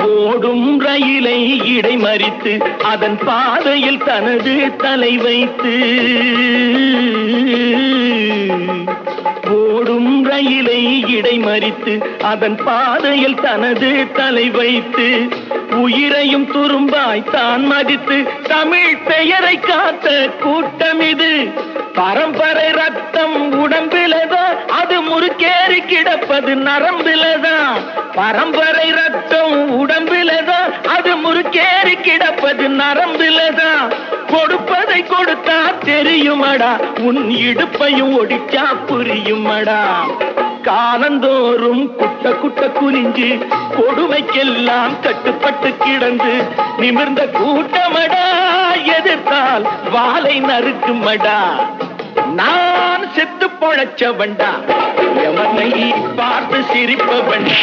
ஓடும் ரயிலை இடைமறித்து அதன் பாதையில் தனது தலை வைத்து ஓடும் ரயிலை இடைமறித்து அதன் பாதையில் தனது தலை வைத்து உயிரையும் துரும்பாய் தான் மதித்து தமிழ் பெயரை காத்த கூட்டம் இது பரம்பரை ரத்தம் உடம்பிலதான் அது முறுக்கேறி கிடப்பது நரம்பிலதான் பரம்பரை ரத்தம் உடம்பிலதான் அது முறுக்கேறி கிடப்பது நரம்பிலதான் கொடுப்பதை கொடுத்தா தெரியுமடா உன் இடுப்பையும் ஒடிச்சா புரியுமடா காலந்தோறும் குட்ட குட்ட குறிஞ்சி கொடுமைக்கெல்லாம் கட்டுப்பட்டு கிடந்து நிமிர்ந்த கூட்டமடா எதிர்த்தால் வாளை நறுக்குமடா நான் செத்து பொழைச்சவன்டா எவனை பார்த்து சிரிப்பவன்டா